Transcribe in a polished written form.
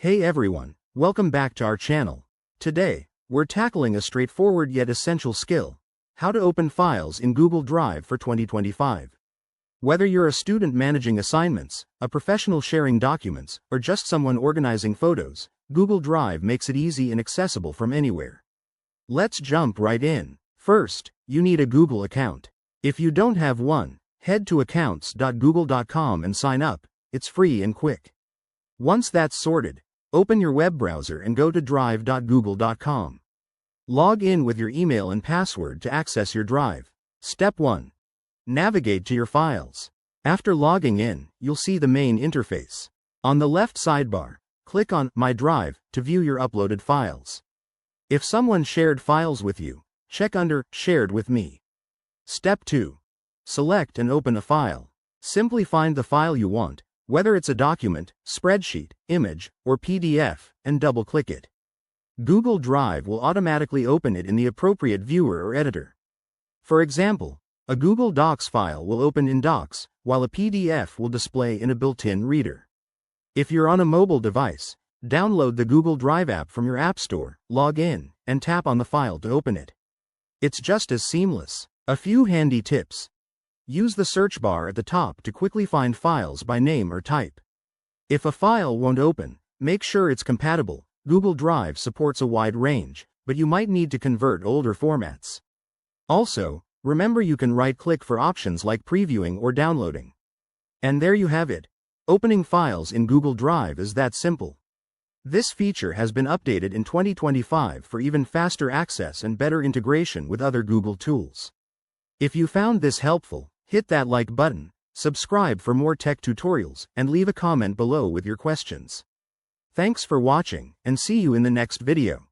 Hey everyone, welcome back to our channel. Today, we're tackling a straightforward yet essential skill: how to open files in Google Drive for 2025. Whether you're a student managing assignments, a professional sharing documents, or just someone organizing photos, Google Drive makes it easy and accessible from anywhere. Let's jump right in. First, you need a Google account. If you don't have one, head to accounts.google.com and sign up. It's free and quick. Once that's sorted, open your web browser and go to drive.google.com. Log in with your email and password to access your Drive. Step 1. Navigate to your files. After logging in, you'll see the main interface. On the left sidebar, click on My Drive to view your uploaded files. If someone shared files with you, check under Shared with Me. Step 2. Select and open a file. Simply find the file you want, whether it's a document, spreadsheet, image, or PDF, and double-click it. Google Drive will automatically open it in the appropriate viewer or editor. For example, a Google Docs file will open in Docs, while a PDF will display in a built-in reader. If you're on a mobile device, download the Google Drive app from your App Store, log in, and tap on the file to open it. It's just as seamless. A few handy tips. Use the search bar at the top to quickly find files by name or type. If a file won't open, make sure it's compatible. Google Drive supports a wide range, but you might need to convert older formats. Also, remember you can right-click for options like previewing or downloading. And there you have it. Opening files in Google Drive is that simple. This feature has been updated in 2025 for even faster access and better integration with other Google tools. If you found this helpful, hit that like button, subscribe for more tech tutorials, and leave a comment below with your questions. Thanks for watching, and see you in the next video.